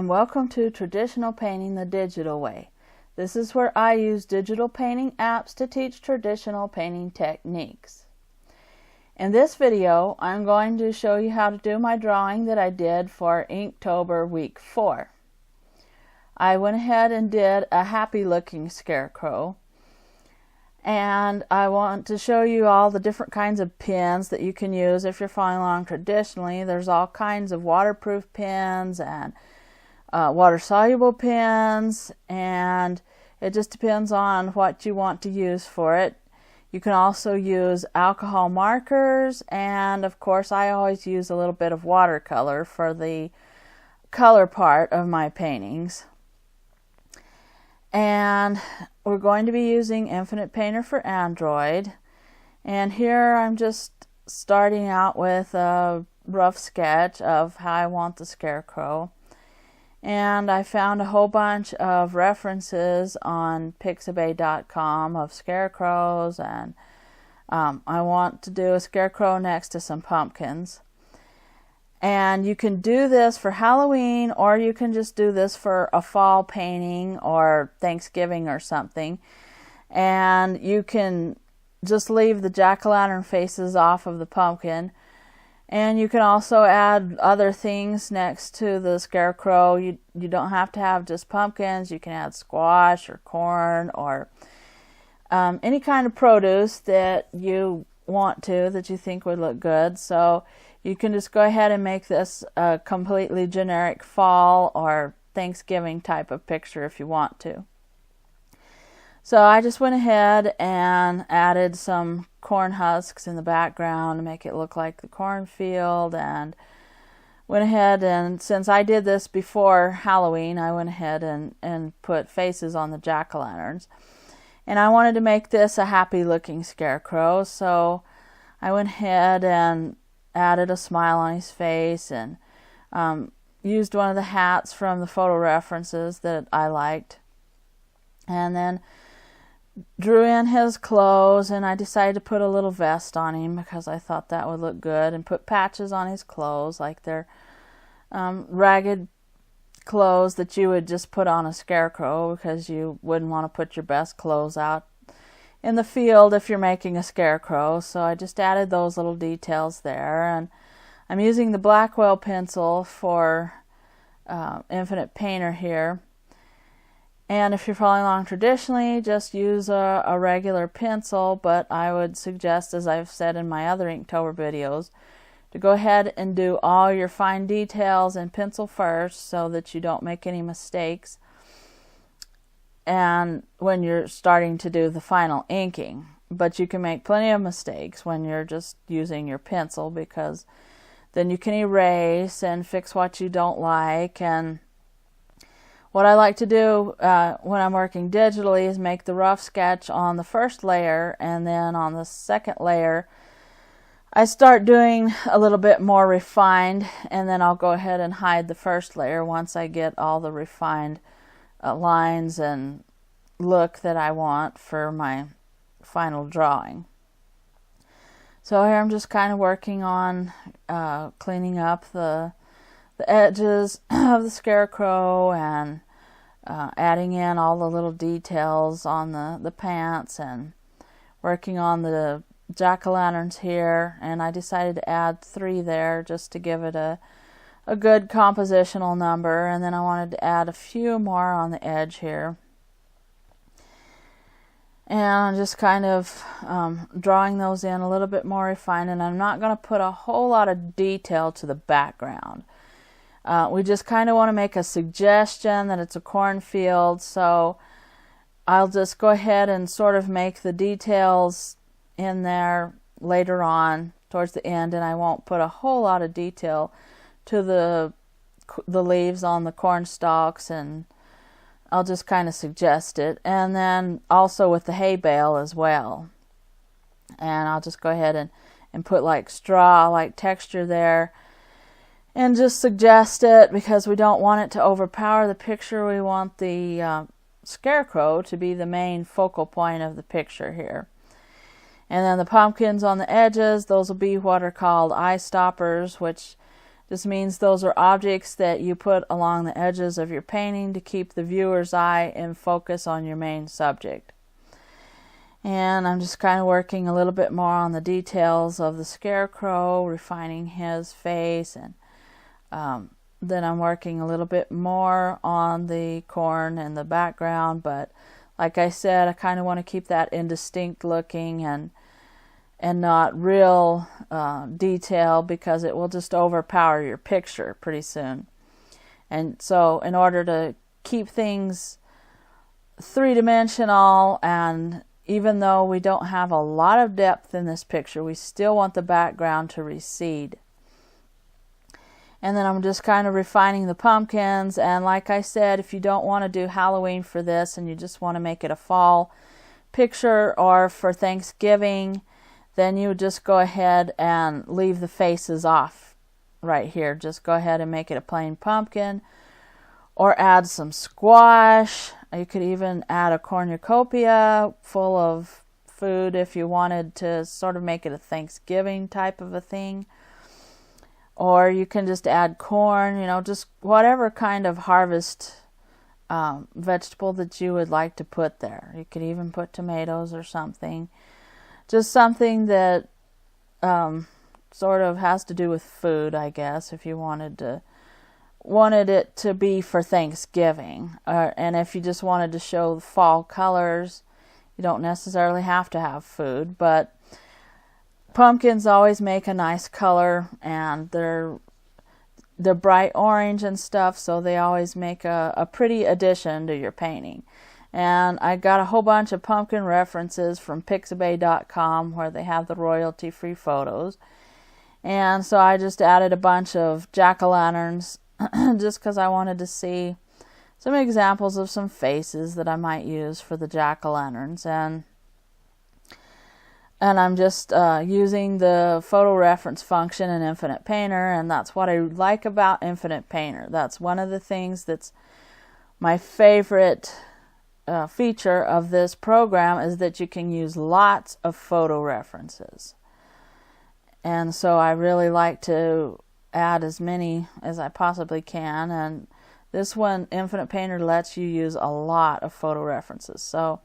and welcome to Traditional Painting the Digital Way. This is where I use digital painting apps to teach traditional painting techniques. In this video, I'm going to show you how to do my drawing that I did for Inktober week 4. I went ahead and did a happy looking scarecrow, and I want to show you all the different kinds of pens that you can use if you're following along traditionally. There's all kinds of waterproof pens and water-soluble pens, and it just depends on what you want to use for it. You can also use alcohol markers, and of course I always use a little bit of watercolor for the color part of my paintings. And we're going to be using Infinite Painter for Android, and here I'm just starting out with a rough sketch of how I want the scarecrow. And I found a whole bunch of references on pixabay.com of scarecrows, and I want to do a scarecrow next to some pumpkins. And you can do this for Halloween, or you can just do this for a fall painting or Thanksgiving or something. And you can just leave the jack-o'-lantern faces off of the pumpkin. And you can also add other things next to the scarecrow. You don't have to have just pumpkins. You can add squash or corn or any kind of produce that you want to, that you think would look good. So you can just go ahead and make this a completely generic fall or Thanksgiving type of picture if you want to. So I just went ahead and added some corn husks in the background to make it look like the cornfield, and went ahead and, since I did this before Halloween, I went ahead and put faces on the jack-o'-lanterns. And I wanted to make this a happy looking scarecrow, so I went ahead and added a smile on his face, and used one of the hats from the photo references that I liked, and then drew in his clothes. And I decided to put a little vest on him because I thought that would look good, and put patches on his clothes like they're ragged clothes that you would just put on a scarecrow, because you wouldn't want to put your best clothes out in the field if you're making a scarecrow. So I just added those little details there, and I'm using the Blackwell pencil for Infinite Painter here. And if you're following along traditionally, just use a regular pencil, but I would suggest, as I've said in my other Inktober videos, to go ahead and do all your fine details in pencil first so that you don't make any mistakes, and when you're starting to do the final inking. But you can make plenty of mistakes when you're just using your pencil, because then you can erase and fix what you don't like. And what I like to do when I'm working digitally is make the rough sketch on the first layer, and then on the second layer I start doing a little bit more refined, and then I'll go ahead and hide the first layer once I get all the refined lines and look that I want for my final drawing. So here I'm just kind of working on cleaning up the edges of the scarecrow, and adding in all the little details on the pants, and working on the jack-o'-lanterns here. And I decided to add 3 there just to give it a good compositional number, and then I wanted to add a few more on the edge here. And I'm just kind of drawing those in a little bit more refined, and I'm not going to put a whole lot of detail to the background. We just kind of want to make a suggestion that it's a cornfield, so I'll just go ahead and sort of make the details in there later on towards the end, and I won't put a whole lot of detail to the leaves on the corn stalks, and I'll just kind of suggest it. And then also with the hay bale as well, and I'll just go ahead and put like straw like texture there, and just suggest it, because we don't want it to overpower the picture. We want the scarecrow to be the main focal point of the picture here. And then the pumpkins on the edges, those will be what are called eye stoppers, which Just means those are objects that you put along the edges of your painting to keep the viewer's eye in focus on your main subject. And I'm just kind of working a little bit more on the details of the Scarecrow, refining his face, and then I'm working a little bit more on the corn in the background. But like I said, I kind of want to keep that indistinct looking and not real detail, because it will just overpower your picture pretty soon. And so in order to keep things three-dimensional, and even though we don't have a lot of depth in this picture, we still want the background to recede. And then I'm just kind of refining the pumpkins. And like I said, if you don't want to do Halloween for this and you just want to make it a fall picture or for Thanksgiving, then you would just go ahead and leave the faces off right here. Just go ahead and make it a plain pumpkin, or add some squash. You could even add a cornucopia full of food if you wanted to sort of make it a Thanksgiving type of a thing. Or you can just add corn, just whatever kind of harvest vegetable that you would like to put there. You could even put tomatoes or something. Just something that sort of has to do with food, I guess, if you wanted it to be for Thanksgiving. And if you just wanted to show fall colors, you don't necessarily have to have food. But pumpkins always make a nice color, and they're bright orange and stuff, so they always make a pretty addition to your painting. And I got a whole bunch of pumpkin references from pixabay.com, where they have the royalty-free photos. And so I just added a bunch of jack-o'-lanterns just because I wanted to see some examples of some faces that I might use for the jack-o'-lanterns. And I'm just using the photo reference function in Infinite Painter, and that's what I like about Infinite Painter. That's one of the things that's my favorite feature of this program, is that you can use lots of photo references. And so I really like to add as many as I possibly can, and this one, Infinite Painter, lets you use a lot of photo references. So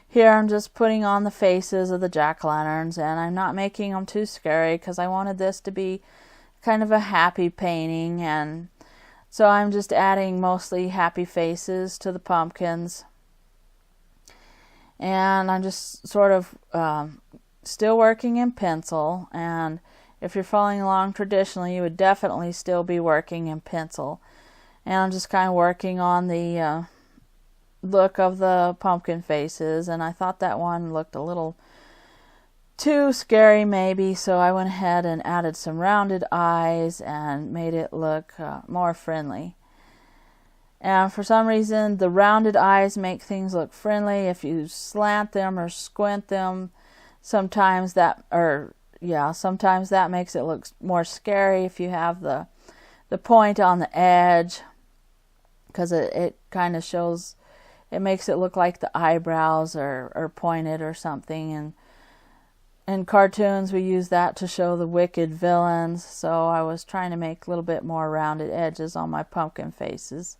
here I'm just putting on the faces of the jack-o'-lanterns, and I'm not making them too scary because I wanted this to be kind of a happy painting. And so I'm just adding mostly happy faces to the pumpkins. And I'm just sort of still working in pencil. And if you're following along traditionally, you would definitely still be working in pencil. And I'm just kind of working on the look of the pumpkin faces, and I thought that one looked a little too scary maybe, so I went ahead and added some rounded eyes and made it look more friendly. And for some reason, the rounded eyes make things look friendly. If you slant them or squint them, sometimes that makes it look more scary if you have the point on the edge, because it kind of shows, it makes it look like the eyebrows are pointed or something. And in cartoons, we use that to show the wicked villains. So I was trying to make a little bit more rounded edges on my pumpkin faces.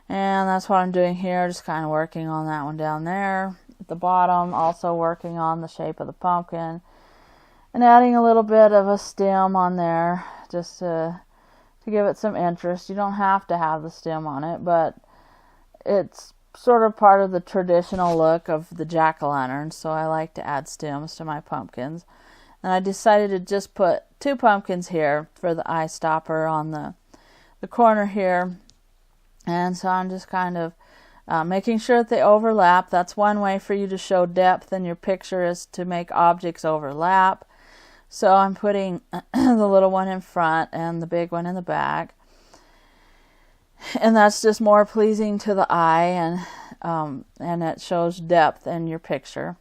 And that's what I'm doing here, just kind of working on that one down there. At the bottom, also working on the shape of the pumpkin. And adding a little bit of a stem on there, just to give it some interest. You don't have to have the stem on it, but it's sort of part of the traditional look of the jack-o'-lantern, so I like to add stems to my pumpkins. And I decided to just put 2 pumpkins here for the eye stopper on the corner here. And so I'm just kind of making sure that they overlap. That's one way for you to show depth in your picture, is to make objects overlap. So I'm putting the little one in front and the big one in the back. And that's just more pleasing to the eye, and it shows depth in your picture.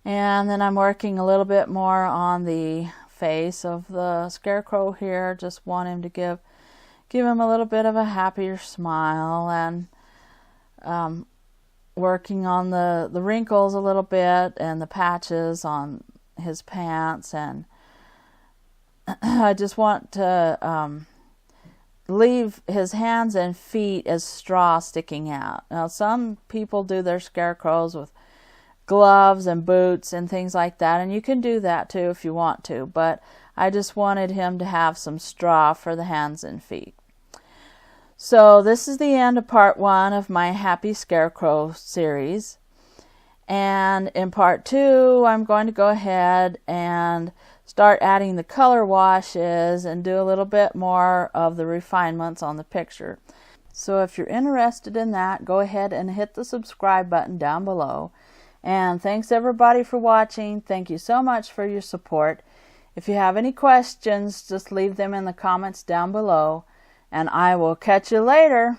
And then I'm working a little bit more on the face of the Scarecrow here. Just want him to give him a little bit of a happier smile, and working on the wrinkles a little bit and the patches on his pants, and I just want to leave his hands and feet as straw sticking out. Now, some people do their scarecrows with gloves and boots and things like that, and you can do that too if you want to, but I just wanted him to have some straw for the hands and feet. So this is the end of part 1 of my Happy Scarecrow series, and in part 2 I'm going to go ahead and start adding the color washes and do a little bit more of the refinements on the picture. So if you're interested in that, go ahead and hit the subscribe button down below. And thanks everybody for watching. Thank you so much for your support. If you have any questions, just leave them in the comments down below, and I will catch you later.